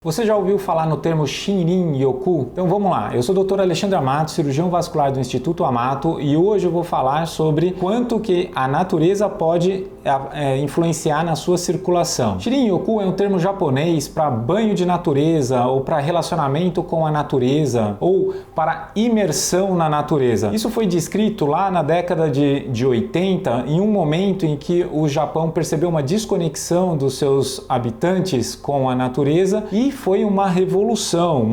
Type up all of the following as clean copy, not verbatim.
Você já ouviu falar no termo Shinrin-yoku? Então vamos lá, eu sou o Dr. Alexandre Amato, cirurgião vascular do Instituto Amato, e hoje eu vou falar sobre quanto que a natureza pode influenciar na sua circulação. Shinrin-yoku é um termo japonês para banho de natureza, ou para relacionamento com a natureza, ou para imersão na natureza. Isso foi descrito lá na década de 80, em um momento em que o Japão percebeu uma desconexão dos seus habitantes com a natureza e foi uma revolução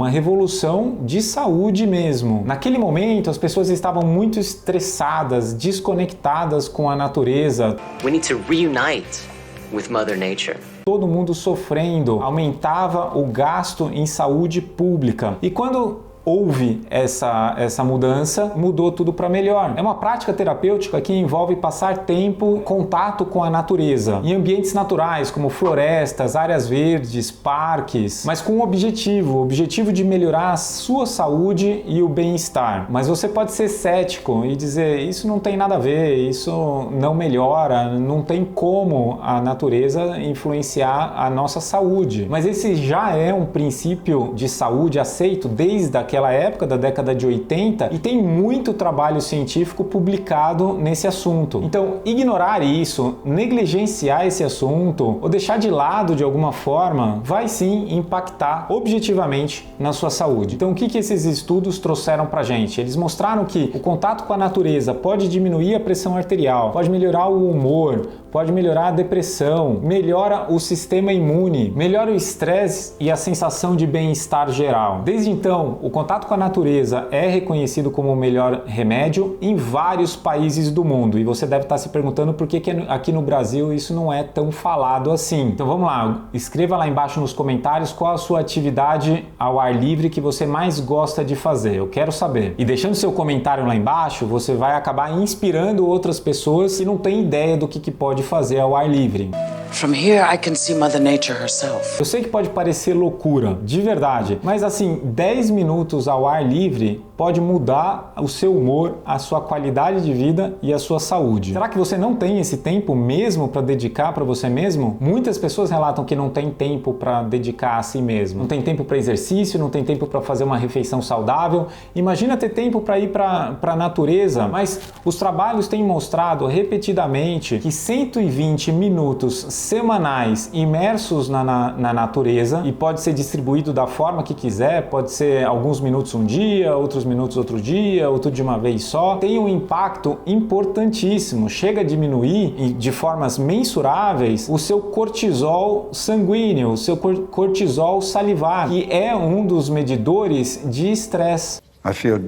de saúde mesmo. Naquele momento, as pessoas estavam muito estressadas, desconectadas com a natureza. We need to reunite with Mother Nature. Todo mundo sofrendo, aumentava o gasto em saúde pública. E quando houve essa mudança, mudou tudo para melhor. É uma prática terapêutica que envolve passar tempo, contato com a natureza, em ambientes naturais, como florestas, áreas verdes, parques, mas com o objetivo de melhorar a sua saúde e o bem-estar. Mas você pode ser cético e dizer, isso não tem nada a ver, isso não melhora, não tem como a natureza influenciar a nossa saúde. Mas esse já é um princípio de saúde aceito desde aquela época da década de 80 e tem muito trabalho científico publicado nesse assunto. Então, ignorar isso, negligenciar esse assunto ou deixar de lado de alguma forma vai sim impactar objetivamente na sua saúde. Então, o que esses estudos trouxeram pra gente? Eles mostraram que o contato com a natureza pode diminuir a pressão arterial, pode melhorar o humor, pode melhorar a depressão, melhora o sistema imune, melhora o estresse e a sensação de bem-estar geral. Desde então, o contato com a natureza é reconhecido como o melhor remédio em vários países do mundo. E você deve estar se perguntando por que aqui no Brasil isso não é tão falado assim. Então vamos lá, escreva lá embaixo nos comentários qual a sua atividade ao ar livre que você mais gosta de fazer. Eu quero saber. E deixando seu comentário lá embaixo, você vai acabar inspirando outras pessoas que não têm ideia do que pode fazer ao ar livre. From here I can see Mother Nature herself. Eu sei que pode parecer loucura, de verdade, mas assim, 10 minutos ao ar livre pode mudar o seu humor, a sua qualidade de vida e a sua saúde. Será que você não tem esse tempo mesmo para dedicar para você mesmo? Muitas pessoas relatam que não tem tempo para dedicar a si mesmo. Não tem tempo para exercício, não tem tempo para fazer uma refeição saudável. Imagina ter tempo para ir para a natureza, mas os trabalhos têm mostrado repetidamente que 120 minutos semanais imersos na natureza, e pode ser distribuído da forma que quiser, pode ser alguns minutos um dia, outros minutos outro dia, ou tudo de uma vez só, tem um impacto importantíssimo, chega a diminuir de formas mensuráveis o seu cortisol sanguíneo, o seu cortisol salivar, que é um dos medidores de estresse. I feel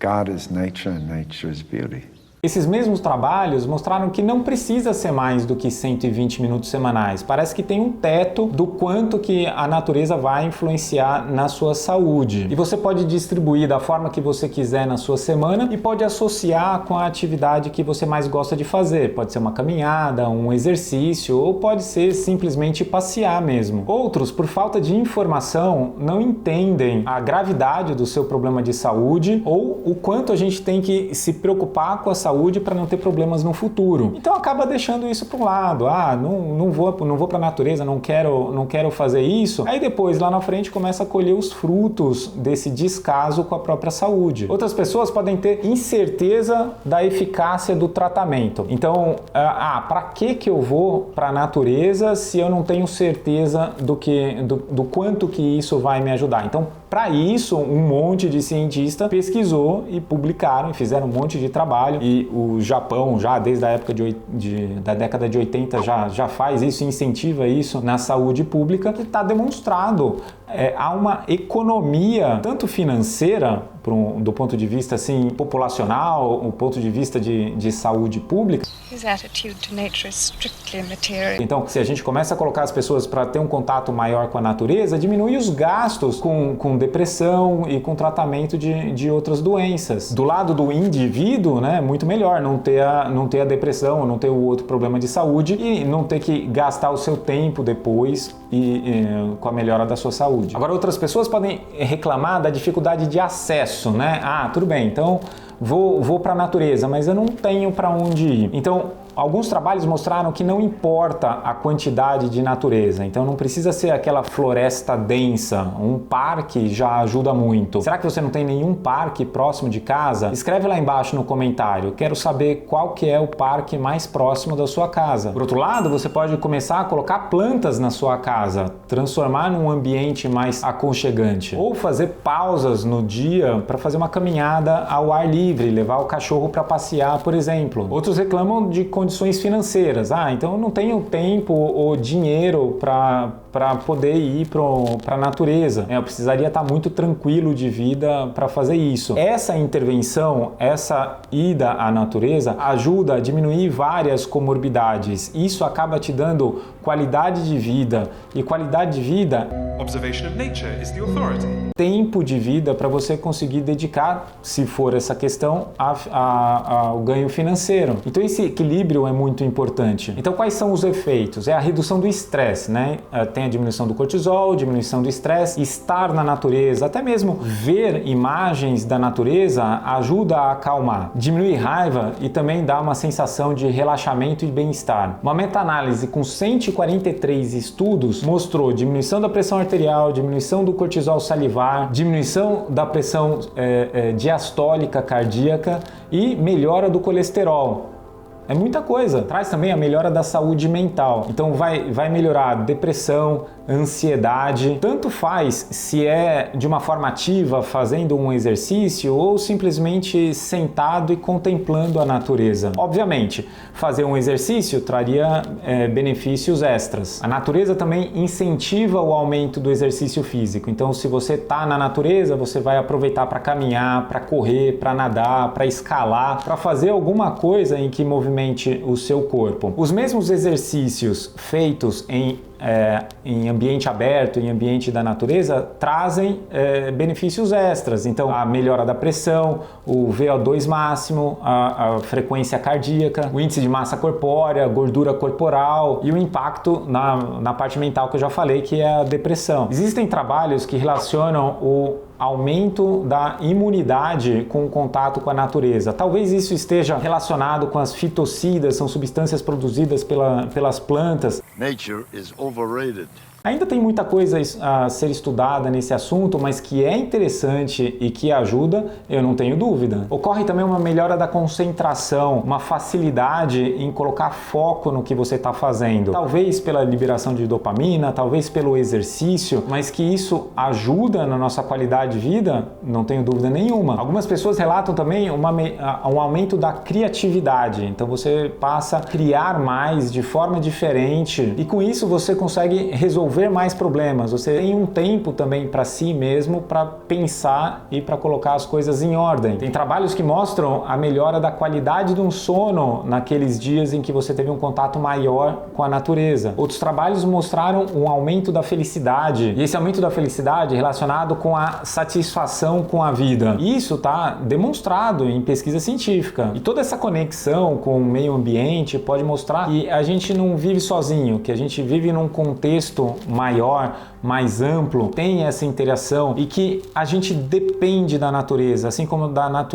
God is nature and nature is beauty. Esses mesmos trabalhos mostraram que não precisa ser mais do que 120 minutos semanais. Parece que tem um teto do quanto que a natureza vai influenciar na sua saúde. E você pode distribuir da forma que você quiser na sua semana e pode associar com a atividade que você mais gosta de fazer. Pode ser uma caminhada, um exercício, ou pode ser simplesmente passear mesmo. Outros, por falta de informação, não entendem a gravidade do seu problema de saúde ou o quanto a gente tem que se preocupar com a saúde para não ter problemas no futuro. Então acaba deixando isso para um lado. Não vou para a natureza, não quero fazer isso. Aí depois, lá na frente, começa a colher os frutos desse descaso com a própria saúde. Outras pessoas podem ter incerteza da eficácia do tratamento. Então, para que eu vou para a natureza se eu não tenho certeza do quanto que isso vai me ajudar? Então, para isso, um monte de cientistas pesquisou e publicaram e fizeram um monte de trabalho. E o Japão, já desde a época da década de 80, já faz isso, incentiva isso na saúde pública, que está demonstrado. Há uma economia, tanto financeira, do ponto de vista assim, populacional, o ponto de vista de saúde pública. His attitude to nature is strictly material. Então, se a gente começa a colocar as pessoas para ter um contato maior com a natureza, diminui os gastos com depressão e com tratamento de outras doenças. Do lado do indivíduo, né, muito melhor não ter a depressão, não ter o outro problema de saúde e não ter que gastar o seu tempo depois com a melhora da sua saúde. Agora, outras pessoas podem reclamar da dificuldade de acesso, né? Tudo bem, então vou para a natureza, mas eu não tenho para onde ir. Então, Alguns trabalhos mostraram que não importa a quantidade de natureza, então não precisa ser aquela floresta densa, um parque já ajuda muito. Será que você não tem nenhum parque próximo de casa? Escreve lá embaixo no comentário, quero saber qual que é o parque mais próximo da sua casa. Por outro lado, você pode começar a colocar plantas na sua casa, transformar num ambiente mais aconchegante, ou fazer pausas no dia para fazer uma caminhada ao ar livre, levar o cachorro para passear, por exemplo. Outros reclamam de condições financeiras. Então eu não tenho tempo ou dinheiro para poder ir para a natureza. Eu precisaria estar muito tranquilo de vida para fazer isso. Essa intervenção, essa ida à natureza ajuda a diminuir várias comorbidades. Isso acaba te dando qualidade de vida, e qualidade de vida, Observation of nature is the authority. Tempo de vida para você conseguir dedicar, se for essa questão, ao ganho financeiro. Então esse equilíbrio é muito importante. Então quais são os efeitos? É a redução do estresse, né? Tem a diminuição do cortisol, diminuição do estresse, estar na natureza, até mesmo ver imagens da natureza ajuda a acalmar, diminuir raiva e também dá uma sensação de relaxamento e bem-estar. Uma meta-análise com 143 estudos mostrou diminuição da pressão arterial, diminuição do cortisol salivar, diminuição da pressão diastólica cardíaca e melhora do colesterol. É muita coisa. Traz também a melhora da saúde mental. Então vai melhorar depressão, ansiedade. Tanto faz se é de uma forma ativa, fazendo um exercício, ou simplesmente sentado e contemplando a natureza. Obviamente, fazer um exercício traria benefícios extras. A natureza também incentiva o aumento do exercício físico. Então, se você está na natureza, você vai aproveitar para caminhar, para correr, para nadar, para escalar, para fazer alguma coisa em que movimente o seu corpo. Os mesmos exercícios feitos em ambiente aberto, em ambiente da natureza, trazem benefícios extras. Então, a melhora da pressão, o VO2 máximo, a frequência cardíaca, o índice de massa corpórea, gordura corporal e o impacto na parte mental que eu já falei, que é a depressão. Existem trabalhos que relacionam o aumento da imunidade com o contato com a natureza. Talvez isso esteja relacionado com as fitocidas, são substâncias produzidas pelas plantas. Nature is overrated. Ainda tem muita coisa a ser estudada nesse assunto, mas que é interessante e que ajuda, eu não tenho dúvida. Ocorre também uma melhora da concentração, uma facilidade em colocar foco no que você está fazendo. Talvez pela liberação de dopamina, talvez pelo exercício, mas que isso ajuda na nossa qualidade de vida, não tenho dúvida nenhuma. Algumas pessoas relatam também um aumento da criatividade. Então você passa a criar mais de forma diferente e com isso você consegue resolver mais problemas, você tem um tempo também para si mesmo para pensar e para colocar as coisas em ordem. Tem trabalhos que mostram a melhora da qualidade de um sono naqueles dias em que você teve um contato maior com a natureza. Outros trabalhos mostraram um aumento da felicidade, e esse aumento da felicidade é relacionado com a satisfação com a vida. Isso está demonstrado em pesquisa científica. E toda essa conexão com o meio ambiente pode mostrar que a gente não vive sozinho, que a gente vive num contexto maior, mais amplo, tem essa interação e que a gente depende da natureza, assim como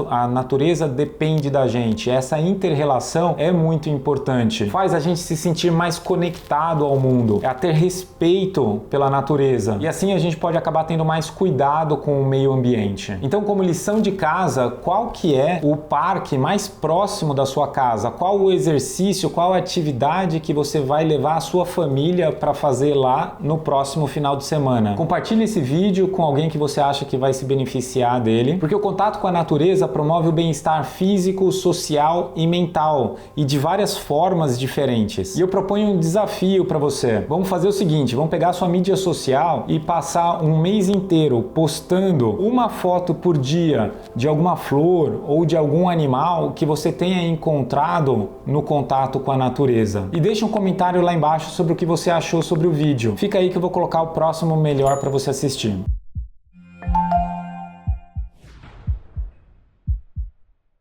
a natureza depende da gente. Essa inter-relação é muito importante. Faz a gente se sentir mais conectado ao mundo, a ter respeito pela natureza. E assim a gente pode acabar tendo mais cuidado com o meio ambiente. Então, como lição de casa, qual que é o parque mais próximo da sua casa? Qual o exercício, qual a atividade que você vai levar a sua família para fazer lá no próximo final de semana? Compartilhe esse vídeo com alguém que você acha que vai se beneficiar dele, porque o contato com a natureza promove o bem-estar físico, social e mental, e de várias formas diferentes. E eu proponho um desafio para você. Vamos fazer o seguinte, vamos pegar a sua mídia social e passar um mês inteiro postando uma foto por dia de alguma flor ou de algum animal que você tenha encontrado no contato com a natureza. E deixe um comentário lá embaixo sobre o que você achou sobre o vídeo. Fica aí que eu vou colocar o próximo melhor para você assistir.